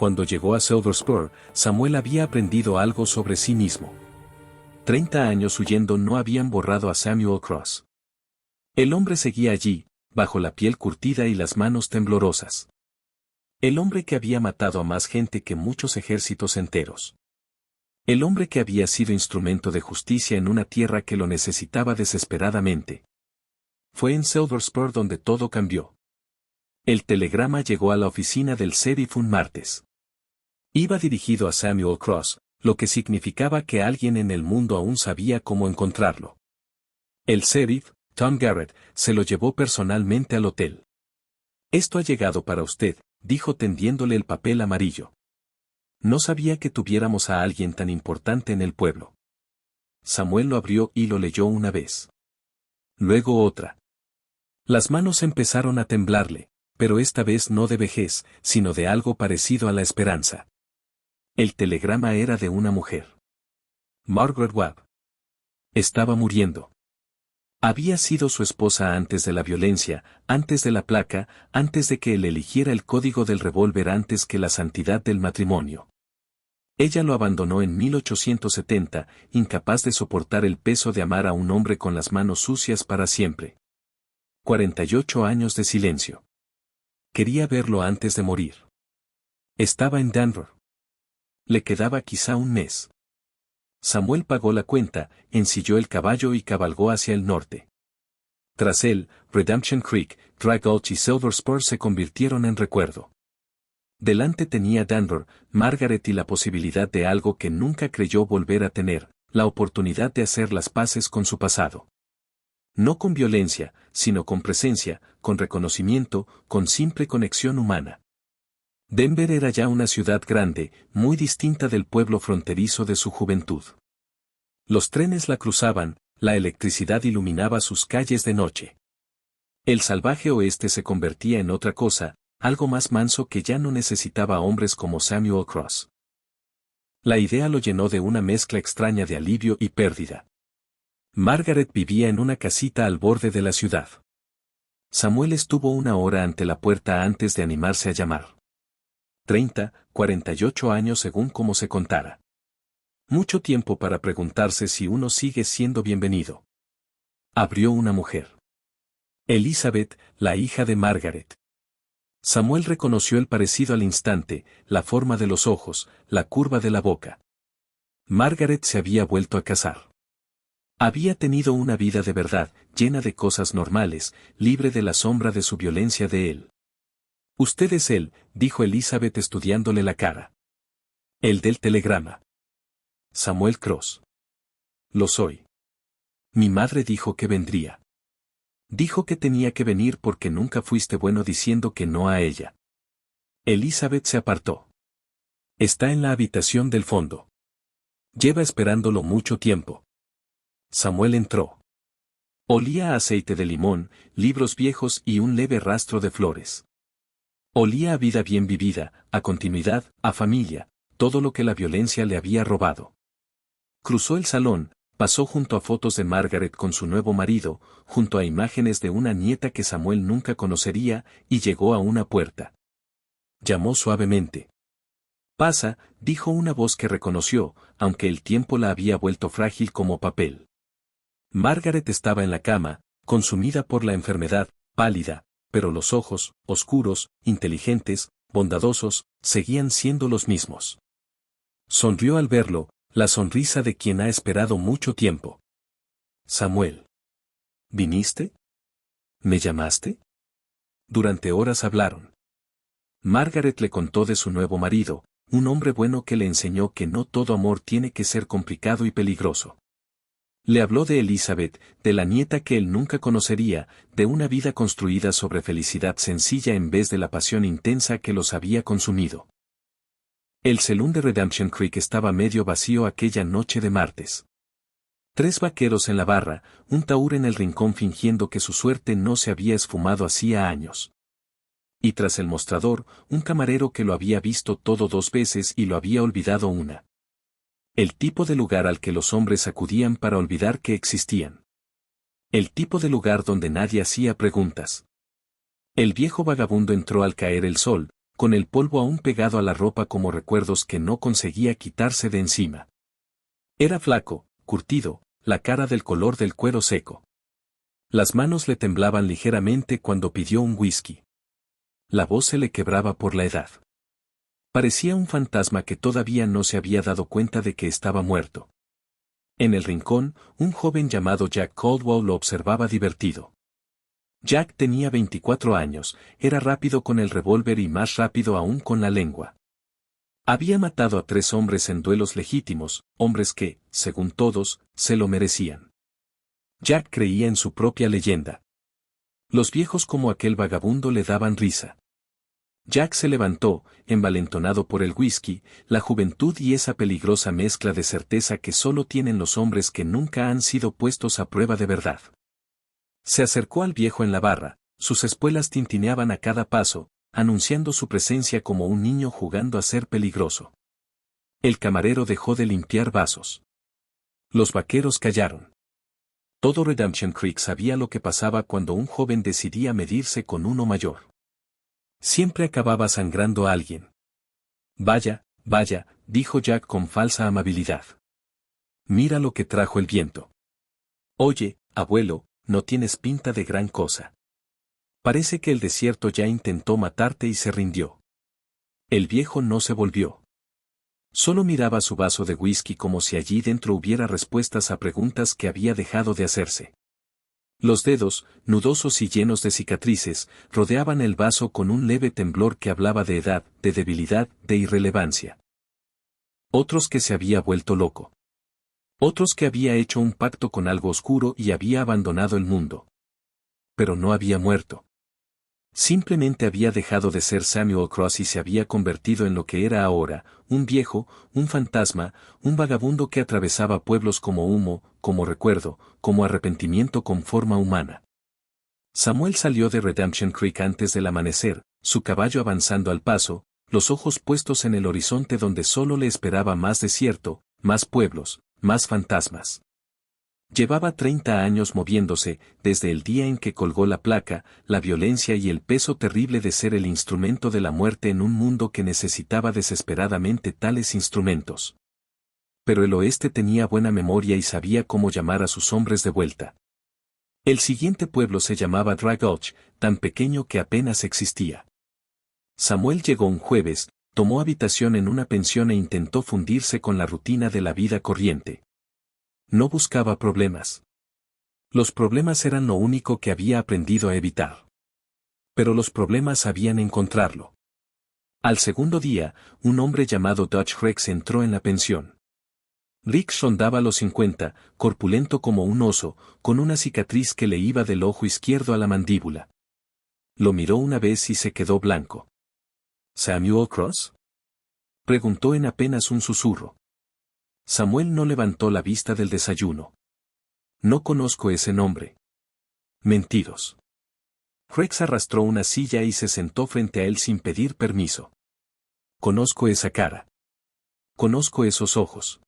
Cuando llegó a Silver Spur, Samuel había aprendido algo sobre sí mismo. 30 años huyendo no habían borrado a Samuel Cross. El hombre seguía allí, bajo la piel curtida y las manos temblorosas. El hombre que había matado a más gente que muchos ejércitos enteros. El hombre que había sido instrumento de justicia en una tierra que lo necesitaba desesperadamente. Fue en Silver Spur donde todo cambió. El telegrama llegó a la oficina del sheriff un martes. Iba dirigido a Samuel Cross, lo que significaba que alguien en el mundo aún sabía cómo encontrarlo. El sheriff, Tom Garrett, se lo llevó personalmente al hotel. Esto ha llegado para usted, dijo tendiéndole el papel amarillo. No sabía que tuviéramos a alguien tan importante en el pueblo. Samuel lo abrió y lo leyó una vez. Luego otra. Las manos empezaron a temblarle, pero esta vez no de vejez, sino de algo parecido a la esperanza. El telegrama era de una mujer. Margaret Webb. Estaba muriendo. Había sido su esposa antes de la violencia, antes de la placa, antes de que él eligiera el código del revólver, antes que la santidad del matrimonio. Ella lo abandonó en 1870, incapaz de soportar el peso de amar a un hombre con las manos sucias para siempre. 48 años de silencio. Quería verlo antes de morir. Estaba en Denver. Le quedaba quizá un mes. Samuel pagó la cuenta, ensilló el caballo y cabalgó hacia el norte. Tras él, Redemption Creek, Dry Gulch y Silver Spur se convirtieron en recuerdo. Delante tenía Denver, Margaret y la posibilidad de algo que nunca creyó volver a tener, la oportunidad de hacer las paces con su pasado. No con violencia, sino con presencia, con reconocimiento, con simple conexión humana. Denver era ya una ciudad grande, muy distinta del pueblo fronterizo de su juventud. Los trenes la cruzaban, la electricidad iluminaba sus calles de noche. El salvaje oeste se convertía en otra cosa, algo más manso que ya no necesitaba hombres como Samuel Cross. La idea lo llenó de una mezcla extraña de alivio y pérdida. Margaret vivía en una casita al borde de la ciudad. Samuel estuvo una hora ante la puerta antes de animarse a llamar. 48 años según como se contara. Mucho tiempo para preguntarse si uno sigue siendo bienvenido. Abrió una mujer. Elizabeth, la hija de Margaret. Samuel reconoció el parecido al instante, la forma de los ojos, la curva de la boca. Margaret se había vuelto a casar. Había tenido una vida de verdad, llena de cosas normales, libre de la sombra de su violencia de él. Usted es él, dijo Elizabeth estudiándole la cara. El del telegrama. Samuel Cross. Lo soy. Mi madre dijo que vendría. Dijo que tenía que venir porque nunca fuiste bueno diciendo que no a ella. Elizabeth se apartó. Está en la habitación del fondo. Lleva esperándolo mucho tiempo. Samuel entró. Olía a aceite de limón, libros viejos y un leve rastro de flores. Olía a vida bien vivida, a continuidad, a familia, todo lo que la violencia le había robado. Cruzó el salón, pasó junto a fotos de Margaret con su nuevo marido, junto a imágenes de una nieta que Samuel nunca conocería, y llegó a una puerta. Llamó suavemente. Pasa, dijo una voz que reconoció, aunque el tiempo la había vuelto frágil como papel. Margaret estaba en la cama, consumida por la enfermedad, pálida, pero los ojos, oscuros, inteligentes, bondadosos, seguían siendo los mismos. Sonrió al verlo, la sonrisa de quien ha esperado mucho tiempo. Samuel. ¿Viniste? ¿Me llamaste? Durante horas hablaron. Margaret le contó de su nuevo marido, un hombre bueno que le enseñó que no todo amor tiene que ser complicado y peligroso. Le habló de Elizabeth, de la nieta que él nunca conocería, de una vida construida sobre felicidad sencilla en vez de la pasión intensa que los había consumido. El salón de Redemption Creek estaba medio vacío aquella noche de martes. 3 vaqueros en la barra, un taur en el rincón fingiendo que su suerte no se había esfumado hacía años. Y tras el mostrador, un camarero que lo había visto todo 2 veces y lo había olvidado una. El tipo de lugar al que los hombres acudían para olvidar que existían. El tipo de lugar donde nadie hacía preguntas. El viejo vagabundo entró al caer el sol, con el polvo aún pegado a la ropa como recuerdos que no conseguía quitarse de encima. Era flaco, curtido, la cara del color del cuero seco. Las manos le temblaban ligeramente cuando pidió un whisky. La voz se le quebraba por la edad. Parecía un fantasma que todavía no se había dado cuenta de que estaba muerto. En el rincón, un joven llamado Jack Caldwell lo observaba divertido. Jack tenía 24 años, era rápido con el revólver y más rápido aún con la lengua. Había matado a 3 hombres en duelos legítimos, hombres que, según todos, se lo merecían. Jack creía en su propia leyenda. Los viejos como aquel vagabundo le daban risa. Jack se levantó, envalentonado por el whisky, la juventud y esa peligrosa mezcla de certeza que solo tienen los hombres que nunca han sido puestos a prueba de verdad. Se acercó al viejo en la barra, sus espuelas tintineaban a cada paso, anunciando su presencia como un niño jugando a ser peligroso. El camarero dejó de limpiar vasos. Los vaqueros callaron. Todo Redemption Creek sabía lo que pasaba cuando un joven decidía medirse con uno mayor. Siempre acababa sangrando a alguien. Vaya, vaya, dijo Jack con falsa amabilidad. Mira lo que trajo el viento. Oye, abuelo, no tienes pinta de gran cosa. Parece que el desierto ya intentó matarte y se rindió. El viejo no se volvió. Solo miraba su vaso de whisky como si allí dentro hubiera respuestas a preguntas que había dejado de hacerse. Los dedos, nudosos y llenos de cicatrices, rodeaban el vaso con un leve temblor que hablaba de edad, de debilidad, de irrelevancia. Otros que se había vuelto loco. Otros que había hecho un pacto con algo oscuro y había abandonado el mundo. Pero no había muerto. Simplemente había dejado de ser Samuel Cross y se había convertido en lo que era ahora, un viejo, un fantasma, un vagabundo que atravesaba pueblos como humo, como recuerdo, como arrepentimiento con forma humana. Samuel salió de Redemption Creek antes del amanecer, su caballo avanzando al paso, los ojos puestos en el horizonte donde solo le esperaba más desierto, más pueblos, más fantasmas. Llevaba 30 años moviéndose, desde el día en que colgó la placa, la violencia y el peso terrible de ser el instrumento de la muerte en un mundo que necesitaba desesperadamente tales instrumentos. Pero el oeste tenía buena memoria y sabía cómo llamar a sus hombres de vuelta. El siguiente pueblo se llamaba Dry Gulch, tan pequeño que apenas existía. Samuel llegó un jueves, tomó habitación en una pensión e intentó fundirse con la rutina de la vida corriente. No buscaba problemas. Los problemas eran lo único que había aprendido a evitar. Pero los problemas sabían encontrarlo. Al segundo día, un hombre llamado Dutch Rex entró en la pensión. Rex rondaba los 50, corpulento como un oso, con una cicatriz que le iba del ojo izquierdo a la mandíbula. Lo miró una vez y se quedó blanco. ¿Samuel Cross?, preguntó en apenas un susurro. Samuel no levantó la vista del desayuno. No conozco ese nombre. Mentiros. Rex arrastró una silla y se sentó frente a él sin pedir permiso. Conozco esa cara. Conozco esos ojos.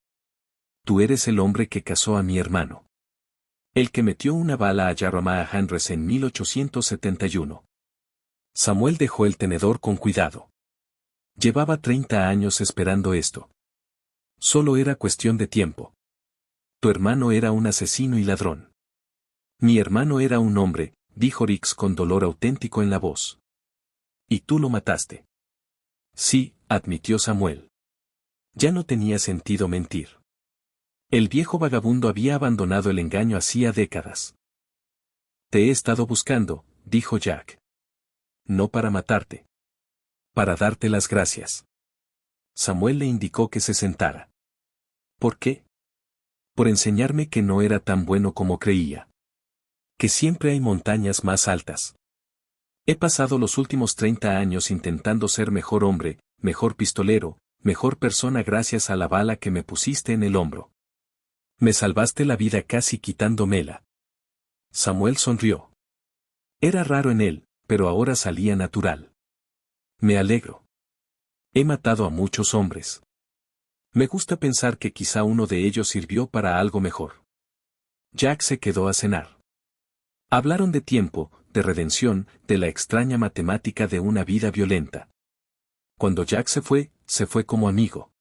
Tú eres el hombre que casó a mi hermano. El que metió una bala a Jeremiah Andres en 1871. Samuel dejó el tenedor con cuidado. Llevaba 30 años esperando esto. Solo era cuestión de tiempo. Tu hermano era un asesino y ladrón. Mi hermano era un hombre, dijo Rex con dolor auténtico en la voz. Y tú lo mataste. Sí, admitió Samuel. Ya no tenía sentido mentir. El viejo vagabundo había abandonado el engaño hacía décadas. Te he estado buscando, dijo Jack. No para matarte. Para darte las gracias. Samuel le indicó que se sentara. ¿Por qué? Por enseñarme que no era tan bueno como creía. Que siempre hay montañas más altas. He pasado los últimos 30 años intentando ser mejor hombre, mejor pistolero, mejor persona gracias a la bala que me pusiste en el hombro. Me salvaste la vida casi quitándomela. Samuel sonrió. Era raro en él, pero ahora salía natural. Me alegro. He matado a muchos hombres. Me gusta pensar que quizá uno de ellos sirvió para algo mejor. Jack se quedó a cenar. Hablaron de tiempo, de redención, de la extraña matemática de una vida violenta. Cuando Jack se fue como amigo.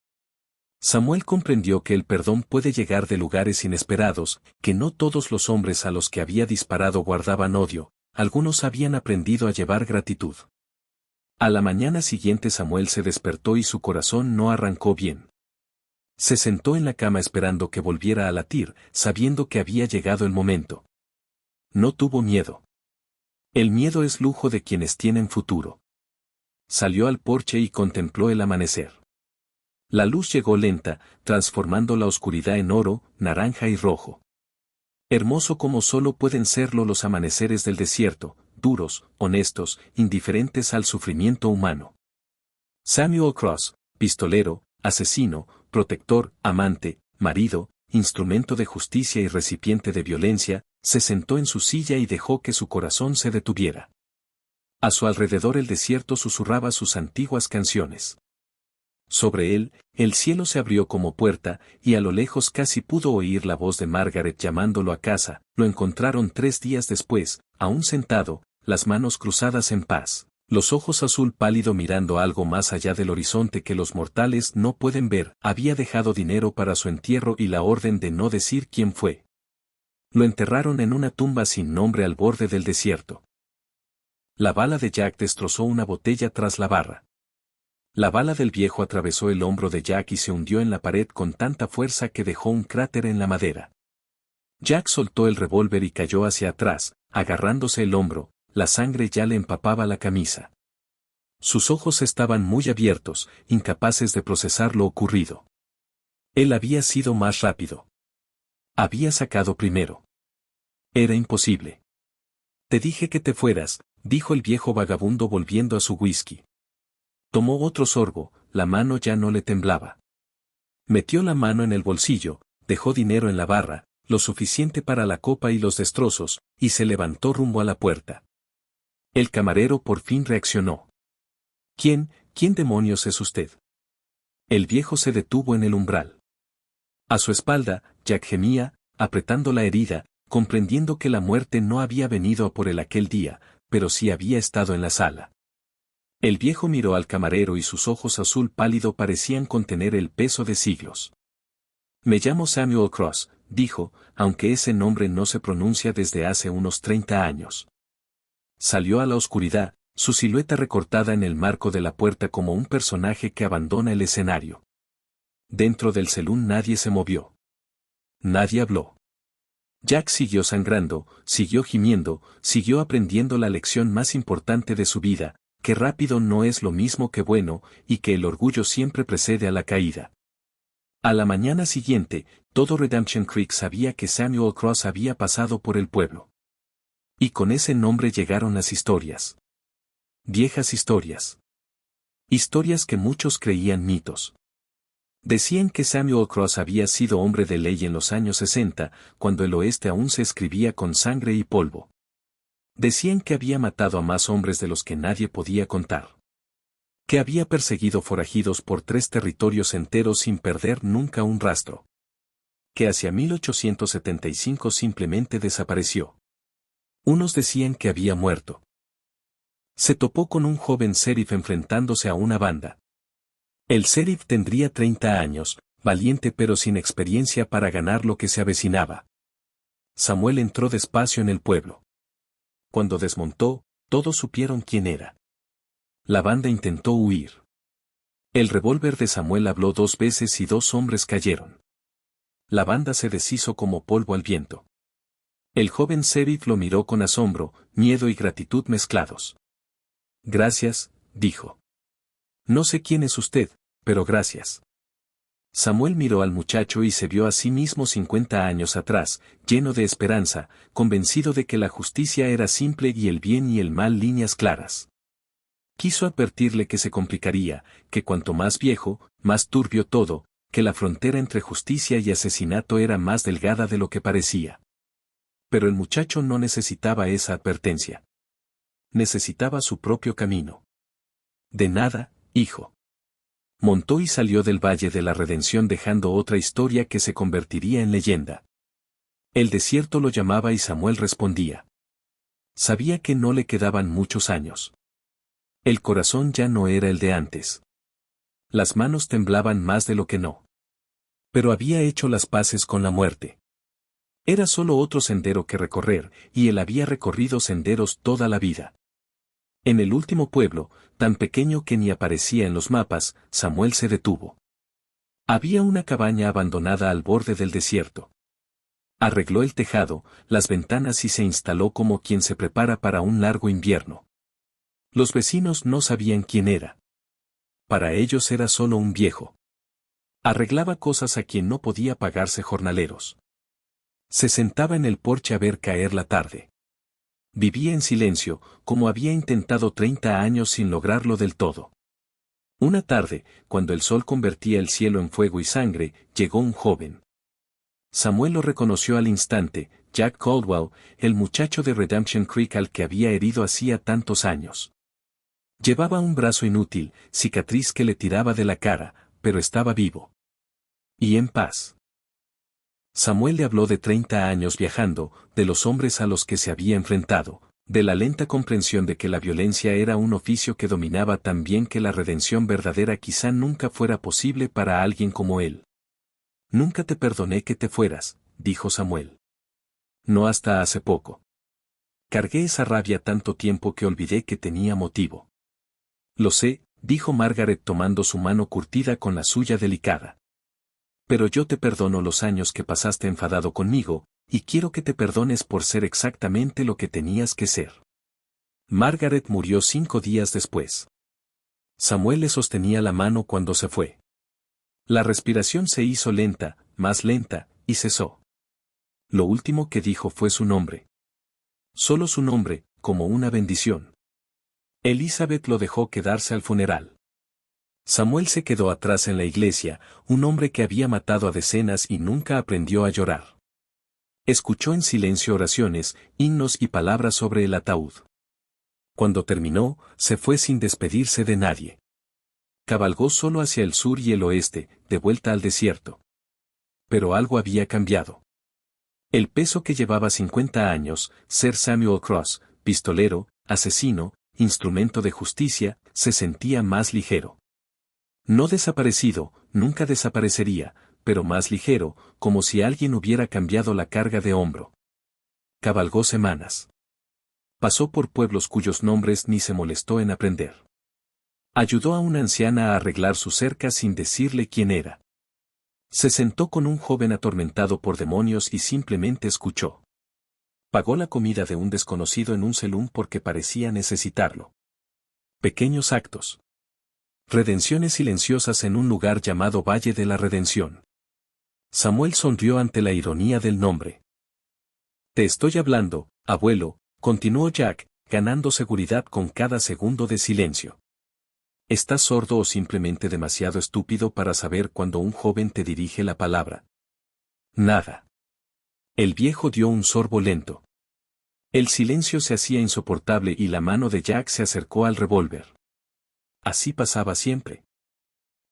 Samuel comprendió que el perdón puede llegar de lugares inesperados, que no todos los hombres a los que había disparado guardaban odio, algunos habían aprendido a llevar gratitud. A la mañana siguiente Samuel se despertó y su corazón no arrancó bien. Se sentó en la cama esperando que volviera a latir, sabiendo que había llegado el momento. No tuvo miedo. El miedo es lujo de quienes tienen futuro. Salió al porche y contempló el amanecer. La luz llegó lenta, transformando la oscuridad en oro, naranja y rojo. Hermoso como solo pueden serlo los amaneceres del desierto, duros, honestos, indiferentes al sufrimiento humano. Samuel Cross, pistolero, asesino, protector, amante, marido, instrumento de justicia y recipiente de violencia, se sentó en su silla y dejó que su corazón se detuviera. A su alrededor el desierto susurraba sus antiguas canciones. Sobre él, el cielo se abrió como puerta, y a lo lejos casi pudo oír la voz de Margaret llamándolo a casa. Lo encontraron 3 días después, aún sentado, las manos cruzadas en paz, los ojos azul pálido mirando algo más allá del horizonte que los mortales no pueden ver. Había dejado dinero para su entierro y la orden de no decir quién fue. Lo enterraron en una tumba sin nombre al borde del desierto. La bala de Jack destrozó una botella tras la barra. La bala del viejo atravesó el hombro de Jack y se hundió en la pared con tanta fuerza que dejó un cráter en la madera. Jack soltó el revólver y cayó hacia atrás, agarrándose el hombro, la sangre ya le empapaba la camisa. Sus ojos estaban muy abiertos, incapaces de procesar lo ocurrido. Él había sido más rápido. Había sacado primero. Era imposible. Te dije que te fueras, dijo el viejo vagabundo volviendo a su whisky. Tomó otro sorbo, la mano ya no le temblaba. Metió la mano en el bolsillo, dejó dinero en la barra, lo suficiente para la copa y los destrozos, y se levantó rumbo a la puerta. El camarero por fin reaccionó. ¿Quién demonios es usted? El viejo se detuvo en el umbral. A su espalda, Jack gemía, apretando la herida, comprendiendo que la muerte no había venido a por él aquel día, pero sí había estado en la sala. El viejo miró al camarero y sus ojos azul pálido parecían contener el peso de siglos. Me llamo Samuel Cross, dijo, aunque ese nombre no se pronuncia desde hace unos 30 años. Salió a la oscuridad, su silueta recortada en el marco de la puerta como un personaje que abandona el escenario. Dentro del salón nadie se movió. Nadie habló. Jack siguió sangrando, siguió gimiendo, siguió aprendiendo la lección más importante de su vida, que rápido no es lo mismo que bueno, y que el orgullo siempre precede a la caída. A la mañana siguiente, todo Redemption Creek sabía que Samuel Cross había pasado por el pueblo. Y con ese nombre llegaron las historias. Viejas historias. Historias que muchos creían mitos. Decían que Samuel Cross había sido hombre de ley en los años 60, cuando el oeste aún se escribía con sangre y polvo. Decían que había matado a más hombres de los que nadie podía contar. Que había perseguido forajidos por 3 territorios enteros sin perder nunca un rastro. Que hacia 1875 simplemente desapareció. Unos decían que había muerto. Se topó con un joven sheriff enfrentándose a una banda. El sheriff tendría 30 años, valiente pero sin experiencia para ganar lo que se avecinaba. Samuel entró despacio en el pueblo. Cuando desmontó, todos supieron quién era. La banda intentó huir. El revólver de Samuel habló 2 veces y 2 hombres cayeron. La banda se deshizo como polvo al viento. El joven sheriff lo miró con asombro, miedo y gratitud mezclados. Gracias, dijo. No sé quién es usted, pero gracias. Samuel miró al muchacho y se vio a sí mismo 50 años atrás, lleno de esperanza, convencido de que la justicia era simple y el bien y el mal líneas claras. Quiso advertirle que se complicaría, que cuanto más viejo, más turbio todo, que la frontera entre justicia y asesinato era más delgada de lo que parecía. Pero el muchacho no necesitaba esa advertencia. Necesitaba su propio camino. De nada, hijo. Montó y salió del Valle de la Redención dejando otra historia que se convertiría en leyenda. El desierto lo llamaba y Samuel respondía. Sabía que no le quedaban muchos años. El corazón ya no era el de antes. Las manos temblaban más de lo que no. Pero había hecho las paces con la muerte. Era solo otro sendero que recorrer, y él había recorrido senderos toda la vida. En el último pueblo, tan pequeño que ni aparecía en los mapas, Samuel se detuvo. Había una cabaña abandonada al borde del desierto. Arregló el tejado, las ventanas y se instaló como quien se prepara para un largo invierno. Los vecinos no sabían quién era. Para ellos era solo un viejo. Arreglaba cosas a quien no podía pagarse jornaleros. Se sentaba en el porche a ver caer la tarde. Vivía en silencio, como había intentado 30 años sin lograrlo del todo. Una tarde, cuando el sol convertía el cielo en fuego y sangre, llegó un joven. Samuel lo reconoció al instante, Jack Caldwell, el muchacho de Redemption Creek al que había herido hacía tantos años. Llevaba un brazo inútil, cicatriz que le tiraba de la cara, pero estaba vivo. Y en paz. Samuel le habló de 30 años viajando, de los hombres a los que se había enfrentado, de la lenta comprensión de que la violencia era un oficio que dominaba tan bien que la redención verdadera quizá nunca fuera posible para alguien como él. Nunca te perdoné que te fueras, dijo Samuel. No hasta hace poco. Cargué esa rabia tanto tiempo que olvidé que tenía motivo. Lo sé, dijo Margaret tomando su mano curtida con la suya delicada. Pero yo te perdono los años que pasaste enfadado conmigo, y quiero que te perdones por ser exactamente lo que tenías que ser. Margaret murió 5 días después. Samuel le sostenía la mano cuando se fue. La respiración se hizo lenta, más lenta, y cesó. Lo último que dijo fue su nombre. Solo su nombre, como una bendición. Elizabeth lo dejó quedarse al funeral. Samuel se quedó atrás en la iglesia, un hombre que había matado a decenas y nunca aprendió a llorar. Escuchó en silencio oraciones, himnos y palabras sobre el ataúd. Cuando terminó, se fue sin despedirse de nadie. Cabalgó solo hacia el sur y el oeste, de vuelta al desierto. Pero algo había cambiado. El peso que llevaba 50 años, ser Samuel Cross, pistolero, asesino, instrumento de justicia, se sentía más ligero. No desaparecido, nunca desaparecería, pero más ligero, como si alguien hubiera cambiado la carga de hombro. Cabalgó semanas. Pasó por pueblos cuyos nombres ni se molestó en aprender. Ayudó a una anciana a arreglar su cerca sin decirle quién era. Se sentó con un joven atormentado por demonios y simplemente escuchó. Pagó la comida de un desconocido en un selún porque parecía necesitarlo. Pequeños actos. Redenciones silenciosas en un lugar llamado Valle de la Redención. Samuel sonrió ante la ironía del nombre. Te estoy hablando, abuelo, continuó Jack, ganando seguridad con cada segundo de silencio. ¿Estás sordo o simplemente demasiado estúpido para saber cuando un joven te dirige la palabra? Nada. El viejo dio un sorbo lento. El silencio se hacía insoportable y la mano de Jack se acercó al revólver. Así pasaba siempre.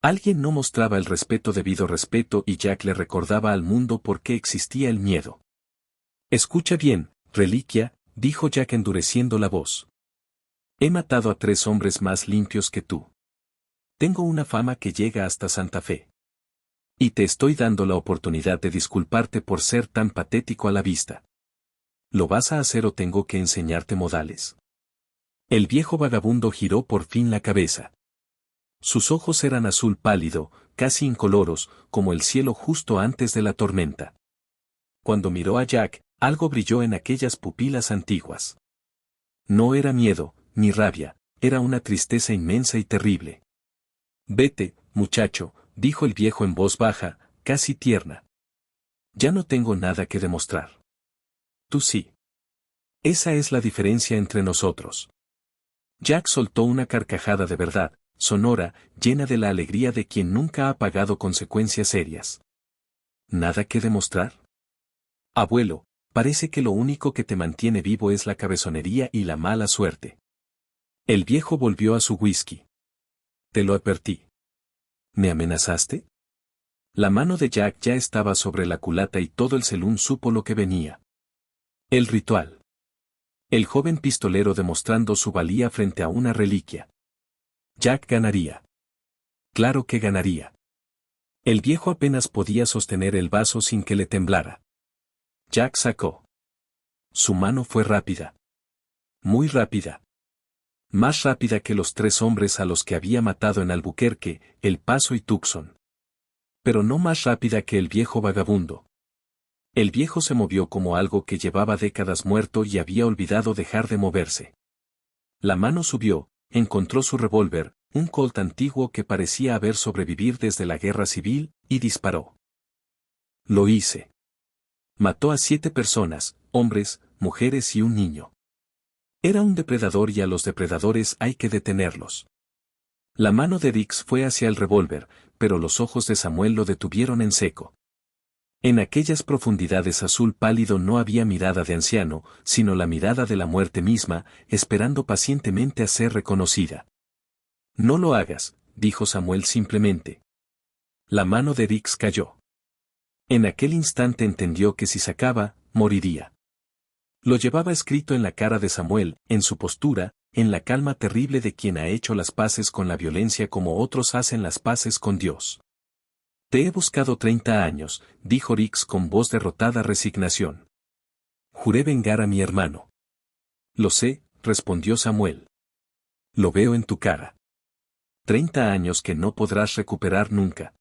Alguien no mostraba el debido respeto y Jack le recordaba al mundo por qué existía el miedo. Escucha bien, reliquia, dijo Jack endureciendo la voz. He matado a 3 hombres más limpios que tú. Tengo una fama que llega hasta Santa Fe. Y te estoy dando la oportunidad de disculparte por ser tan patético a la vista. ¿Lo vas a hacer o tengo que enseñarte modales? El viejo vagabundo giró por fin la cabeza. Sus ojos eran azul pálido, casi incoloros, como el cielo justo antes de la tormenta. Cuando miró a Jack, algo brilló en aquellas pupilas antiguas. No era miedo, ni rabia, era una tristeza inmensa y terrible. Vete, muchacho, dijo el viejo en voz baja, casi tierna. Ya no tengo nada que demostrar. Tú sí. Esa es la diferencia entre nosotros. Jack soltó una carcajada de verdad, sonora, llena de la alegría de quien nunca ha pagado consecuencias serias. ¿Nada que demostrar? Abuelo, parece que lo único que te mantiene vivo es la cabezonería y la mala suerte. El viejo volvió a su whisky. Te lo advertí. ¿Me amenazaste? La mano de Jack ya estaba sobre la culata y todo el selún supo lo que venía. El ritual. El joven pistolero demostrando su valía frente a una reliquia. Jack ganaría. Claro que ganaría. El viejo apenas podía sostener el vaso sin que le temblara. Jack sacó. Su mano fue rápida. Muy rápida. Más rápida que los 3 hombres a los que había matado en Albuquerque, El Paso y Tucson. Pero no más rápida que el viejo vagabundo. El viejo se movió como algo que llevaba décadas muerto y había olvidado dejar de moverse. La mano subió, encontró su revólver, un Colt antiguo que parecía haber sobrevivido desde la guerra civil, y disparó. Lo hice. Mató a 7 personas, hombres, mujeres y un niño. Era un depredador y a los depredadores hay que detenerlos. La mano de Dix fue hacia el revólver, pero los ojos de Samuel lo detuvieron en seco. En aquellas profundidades azul pálido no había mirada de anciano, sino la mirada de la muerte misma, esperando pacientemente a ser reconocida. No lo hagas, dijo Samuel simplemente. La mano de Dix cayó. En aquel instante entendió que si sacaba, moriría. Lo llevaba escrito en la cara de Samuel, en su postura, en la calma terrible de quien ha hecho las paces con la violencia como otros hacen las paces con Dios. Te he buscado 30 años, dijo Dix con voz derrotada resignación. Juré vengar a mi hermano. Lo sé, respondió Samuel. Lo veo en tu cara. 30 años que no podrás recuperar nunca.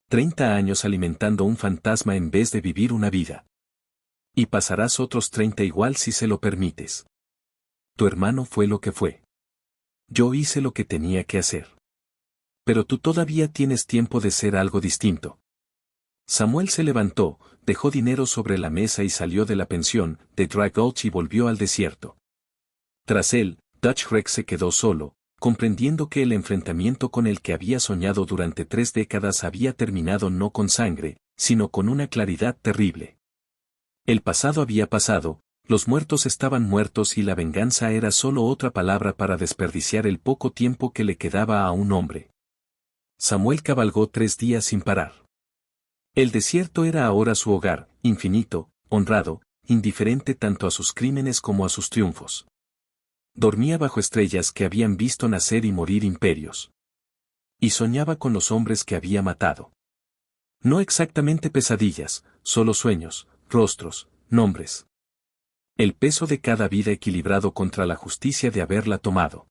30 años alimentando un fantasma en vez de vivir una vida. Y pasarás otros 30 igual si se lo permites. Tu hermano fue lo que fue. Yo hice lo que tenía que hacer. Pero tú todavía tienes tiempo de ser algo distinto. Samuel se levantó, dejó dinero sobre la mesa y salió de la pensión de Dry Gulch y volvió al desierto. Tras él, Dutch Rex se quedó solo, comprendiendo que el enfrentamiento con el que había soñado durante 3 décadas había terminado no con sangre, sino con una claridad terrible. El pasado había pasado, los muertos estaban muertos y la venganza era solo otra palabra para desperdiciar el poco tiempo que le quedaba a un hombre. Samuel cabalgó 3 días sin parar. El desierto era ahora su hogar, infinito, honrado, indiferente tanto a sus crímenes como a sus triunfos. Dormía bajo estrellas que habían visto nacer y morir imperios. Y soñaba con los hombres que había matado. No exactamente pesadillas, solo sueños, rostros, nombres. El peso de cada vida equilibrado contra la justicia de haberla tomado.